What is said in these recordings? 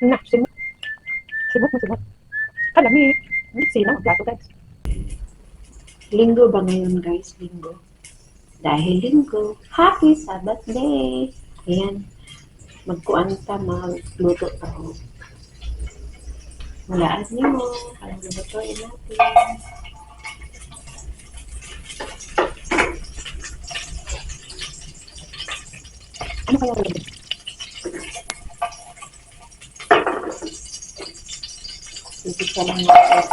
Na, simot. Simot mo, simot. Kalami. Sinaw ang plato, guys. Linggo ba ngayon, guys? Linggo. Dahil linggo, happy Sabbath day! Ayan, magkuanta, magluto ako. Mulaan niyo, anong lutuin natin. Ano kaya ulit? Sisisa lang natin.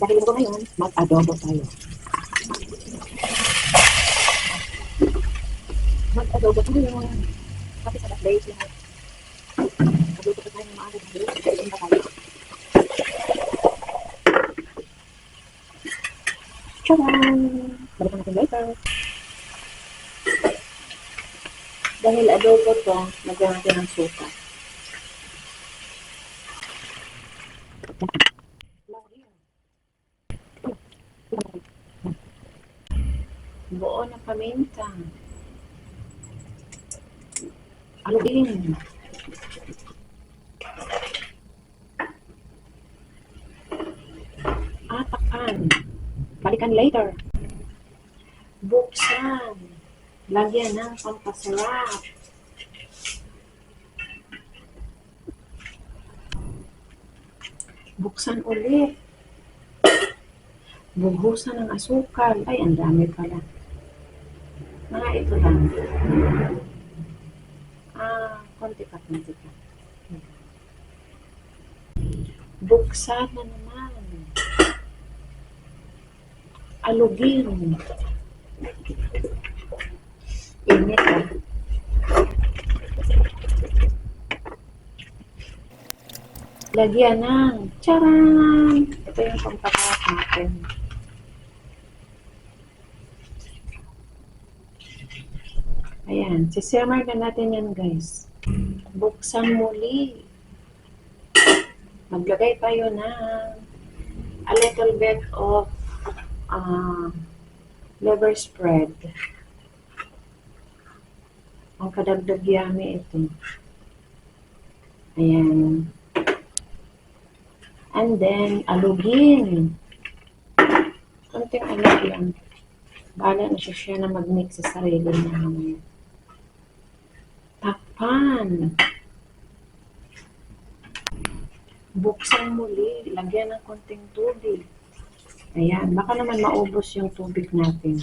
Dahil linggo ngayon, Mag-adobo tayo. mag-adobo tayo. Happy Sabbath day, lahat. Magluto pa tayo ng maaga dahil kailan pa tayo. Tcharam! Balikan natin later. Dahil adobo to, lagyan natin ng suka. Buo na paminta. Aluin. Atakan. Balikan later. Buksan. Lagyan ng pampasarap. Buksan ulit. Buhusan ng asukal. Ay, ang dami pala. Mga ito lang. Konti pa. Buksan na naman. Alugin. Init ah. Lagyan ng charan! Ito yung pampasarap natin. Ayan, sisimmer na natin yan, guys. Buksan muli. Maglagay tayo ng a little bit of liver spread. Ang kadagdag yummy ito. Ayan. And then, alugin. Konting alug lang. Bahala na siya na mag-mix sa sarili niya mamaya. Takpan. Buksan muli. Lagyan ng konting tubig. Ayan. Baka naman maubos yung tubig natin.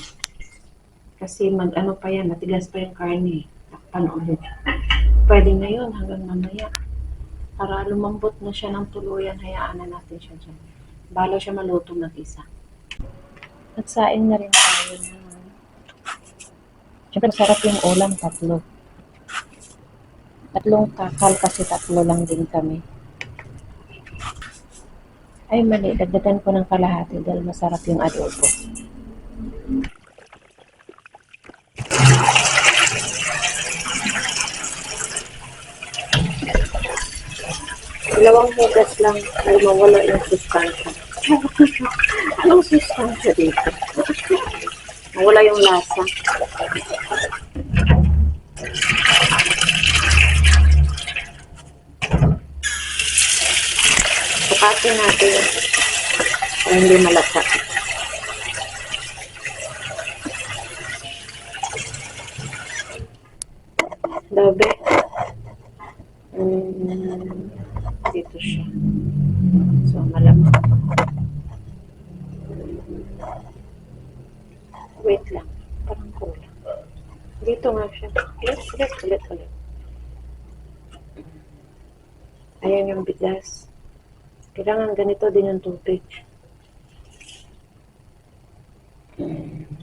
Kasi mag-ano pa yan. Matigas pa yung karne. Takpan ulit. Pwede ngayon hanggang mamaya. Para lumambot na siya ng tuluyan, hayaan na natin siya dyan. Bala siya maluto na isa. Nagsaing na rin tayo na. Siyempre, masarap yung ulam, tatlo. Tatlong kakal kasi tatlo lang din kami. Ay, mali. Dagdagan ko ng kalahati dahil masarap yung adobo. Dalawang hugas lang ay mawala yung sustansya. Anong sustansya dito? Mawala yung lasa. Sukatin natin para hindi malasa. Dabe. Dito siya. So, malamang. Wait lang. Parang kulang. Dito nga siya. Ulit. Ayan yung bigas. Kailangan ganito din yung tubig.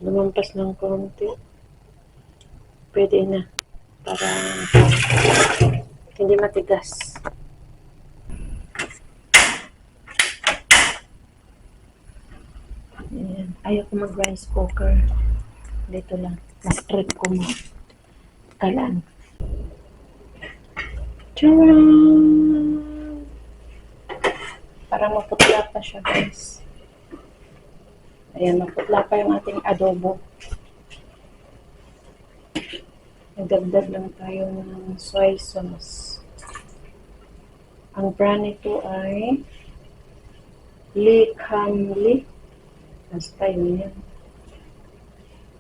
Lumampas ng konti. Pwede na. Para hindi matigas. Ayan. Ayaw ko mag-rice cooker. Dito lang. Mas trip ko mo. Kalan. Tcharam! Para maputla pa siya, guys. Ayan, maputla pa yung ating adobo. Nagdagdag lang tayo ng soy sauce. Ang brand nito ay Lee Kum Lee. Basta yun yan.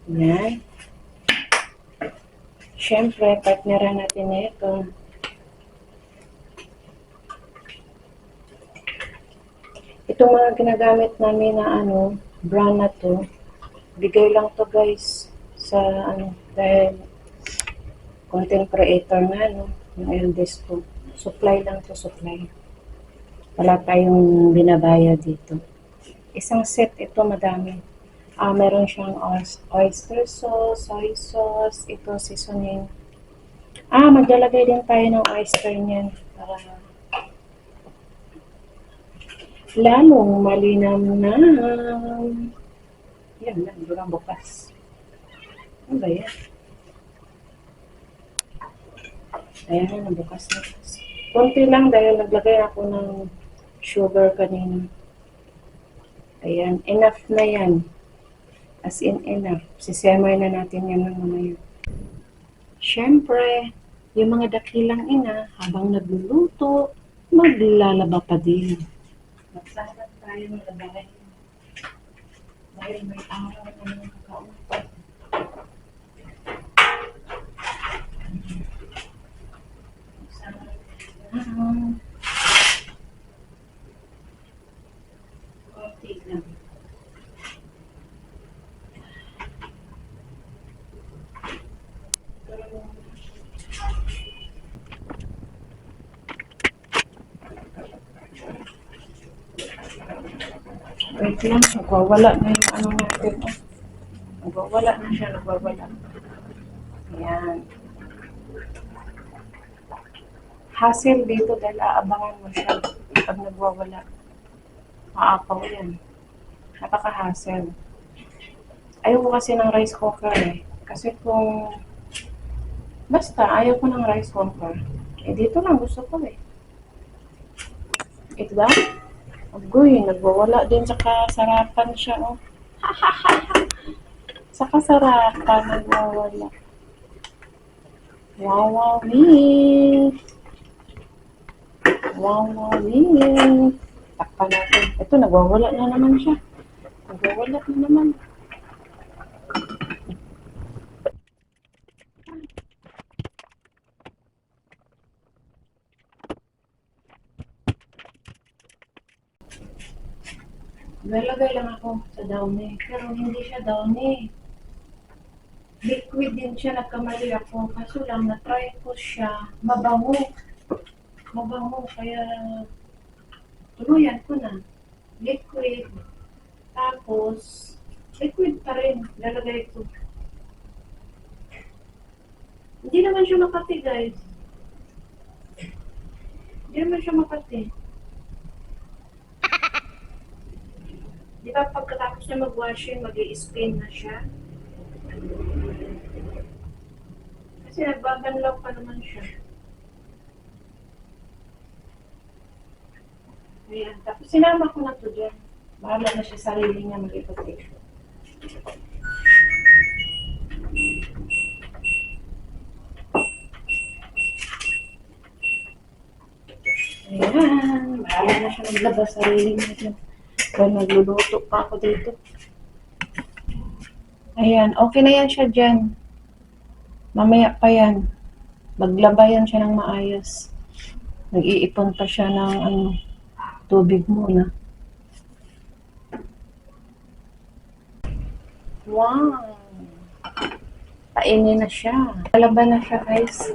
Yan. Siyempre, partneran natin na ito. Itong mga ginagamit namin na brand na to, bigay lang to guys sa dahil content creator nga yung eldest ko. Supply lang to, supply. Wala tayong binabayad dito. Isang set ito, madami. Meron siyang oyster sauce, soy sauce, ito seasoning. Maglalagay din tayo ng oyster niyan para lalong malinamnam. Yan lang, durang bukas. Ano ba yan? Ayan na, bukas na. Kunti lang dahil naglagay ako ng sugar kanina. Ayan, enough na yan. As in enough. Sisemay na natin yan ng mamaya. Siyempre, yung mga dakilang ina, habang nagluluto, maglalaba pa din. Magsalat tayo ng labay. Dahil may araw na ng kakaupan. Konti lang. Wait lang, nagwawala na yung natin. Nagwawala na siya, nagwawala. Ayan. Hassle dito dahil aabangan mo siya pag nagwawala. Maapaw yan. Napaka-hassle. Ayoko kasi ng rice cooker eh. Kasi basta ayaw ko ng rice cooker. Dito lang gusto ko eh. Ito ba? Agoy, nagwawala din sa kasarapan siya oh. Sa kasarapan, nagwawala. Wow, me. Wow, me. Takpan natin. Ito, nagwawala na naman siya. Nagwawala na naman. Nalagay lang ako sa downy. Pero hindi siya downy. Liquid din siya, nagkamali ako. Kaso lang, na-try ko siya. Mabango. Mabango, kaya tuluyan ko na. Liquid. Tapos, liquid pa rin. Lalagay ko. Hindi naman siya makati, guys. Hindi naman siya makati. Di ba pagkatapos na mag-washing, mag-i-spin na siya? Kasi nagbabanlaw pa naman siya. Ayan. Tapos sinama ko na to dyan. Bahala na siya sarili niya mag-ipatay. Ayan. Bahala na siya maglabas sarili niya dyan. Kaya nagluluto pa ako dito. Ayan. Okay na yan siya dyan. Mamaya pa yan. Maglabayan siya ng maayos. Nag-iipon pa siya ng tubig muna. Wow! Painin na siya. Lalaban na siya, guys.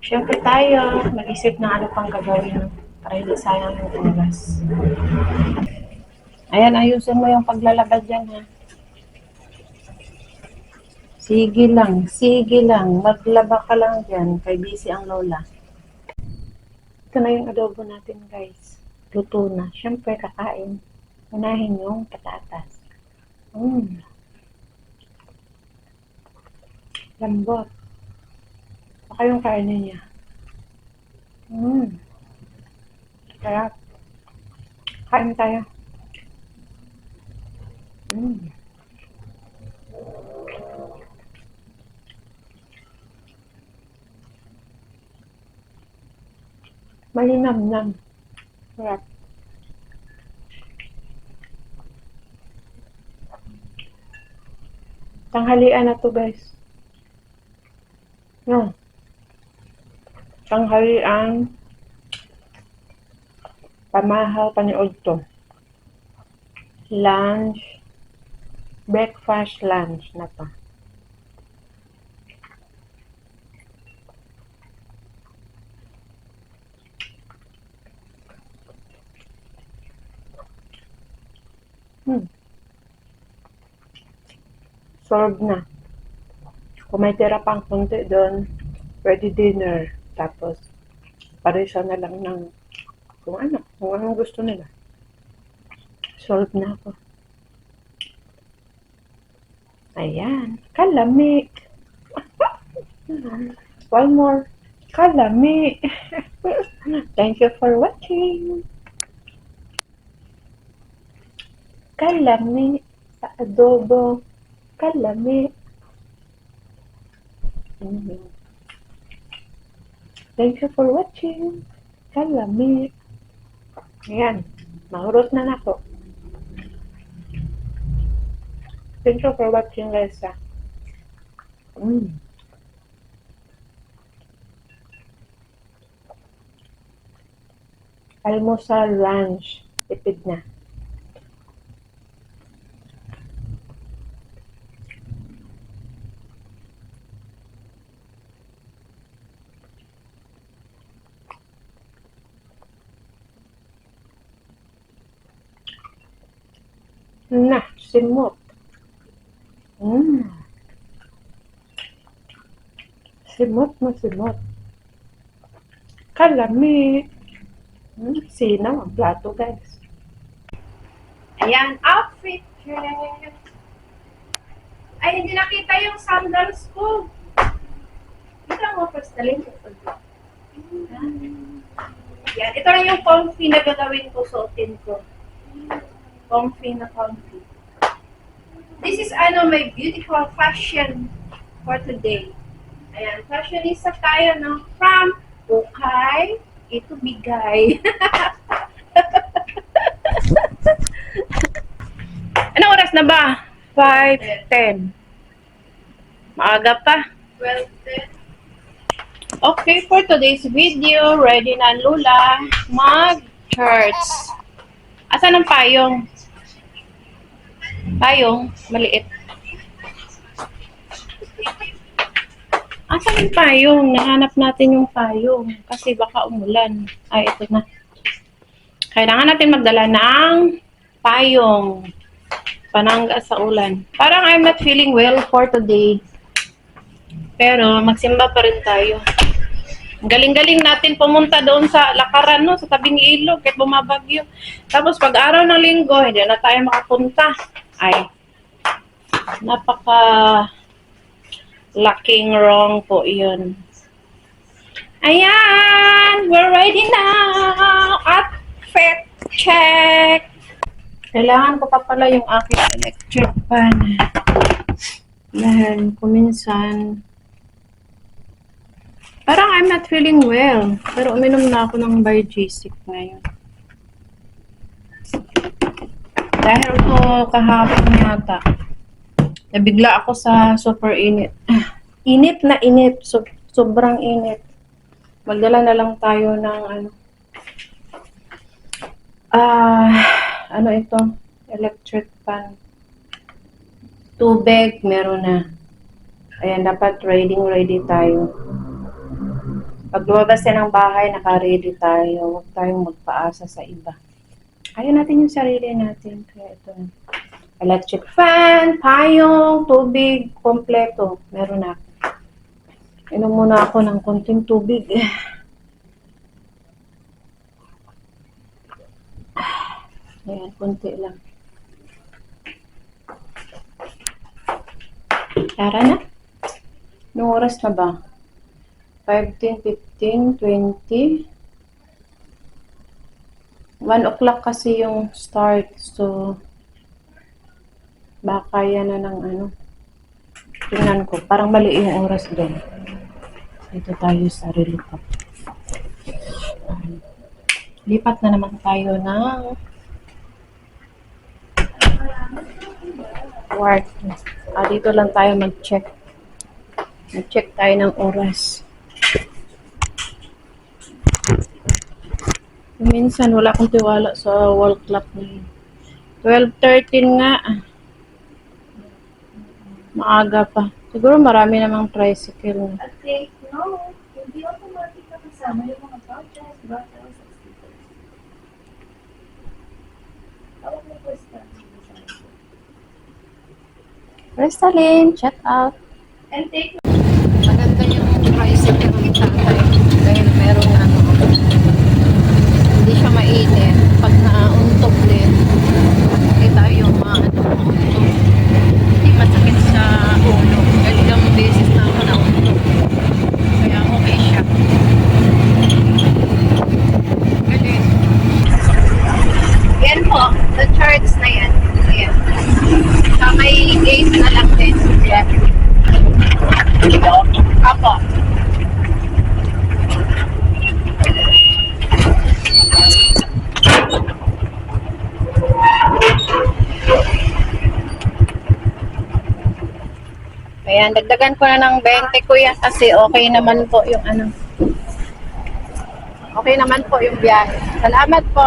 Siyempre tayo, mag-isip na ano pang gagawin para hindi sayang yung oras. Ayan, ayusin mo yung paglalabad dyan, ha. Sige lang. Maglaba ka lang dyan. Kay busy ang lola. Ito na yung adobo natin, guys. Luto na. Siyempre, kakain. Unahin yung patatas. Lambot. Baka yung karne niya. Sarap. Kain tayo. Malinamnam. Sarap. Tanghalian na to, guys. No. Tanghalian. Pamahaw paniod to. Lunch. Breakfast, lunch na to. Solved na. Kung may tira pang konti doon, ready dinner. Tapos, parisa na lang ng kung anong gusto nila. Solved na ako. Ayan. Kalami. One more. Kalami. Thank you for watching. Kalami sa adobo. Kalami. Thank you for watching. Kalami. Ayan. Mahurot na nako. Thank you for watching, guys. Almusal, lunch. Tipid na. Na, simot. Simot na simot. Kalami. Sinaw ang plato, guys. Ayan, outfit check. Ay, hindi nakita yung sandals ko. Kita mo, first talin ko. Yan, ito lang yung comfy na gagawin ko, suotin ko. Comfy na comfy. This is my beautiful fashion for today. Ayan, fashionista tayo, no? From Ukay, ito bigay. Anong oras na ba? 5:10. Maaga pa. 12:10. Okay, for today's video, ready na ang Lula mag-church. Asan ang payong? Payong, maliit. Asan yung payong? Nahanap natin yung payong. Kasi baka umulan. Ay, ito na. Kailangan natin magdala ng payong. Panangga sa ulan. Parang I'm not feeling well for today. Pero magsimba pa rin tayo. Galing-galing natin pumunta doon sa lakaran, no? Sa tabing ilog, kahit bumabagyo. Tapos pag araw ng linggo, hindi na tayo makapunta. Ay, napaka laking wrong po yun. Ayan! We're ready now! Outfit check! Kailangan ko pa pala yung aking electric fan. Dahil kuminsan parang I'm not feeling well. Pero uminom na ako ng Biogesic ngayon. Dahil ko kahapon yata, nabigla ako sa super init. Init na init. Sobrang init. Magdala na lang tayo ng ano ito? Electric fan. Tubig, meron na. Ayan, dapat ready tayo. Pag lumabas ng bahay, naka-ready tayo. Huwag tayong magpaasa sa iba. Kaya natin yung sarili natin. Kaya ito. Electric fan, payong, tubig, kompleto. Meron na. Inom muna ako ng konting tubig. Ayan, konti lang. Tara na. Anong oras na ba? 5:10, 15, 20. 1 o'clock kasi yung start. So, baka yan na ng tingnan ko. Parang mali yung oras doon. Dito tayo sa relo cup. Lipat na naman tayo ng work. Dito lang tayo mag-check. Mag-check tayo ng oras. Minsan, wala akong tiwala sa wall clock na yun. 12:13 nga. Maaga pa. Siguro marami namang tricycle. At take note, hindi automatic na kasama yung mga vouchers, bottles, at stickers. Tawag mo po sa Crystalline, check out. and take Maganda yung tricycle ni tatay. Dahil meron hindi siya mainit. Pag nauntog din, kita yung hindi masakit sa ulo. Galing beses na ako nauntog. Kaya okay siya. Galing. Yan po, the charts na yan. Ayan. Sa may gate na lang din. Ayan. Ito, apo. Ayan, dagdagan ko na ng 20 kuya kasi okay naman po yung ano. Okay naman po yung biyahe. Salamat po.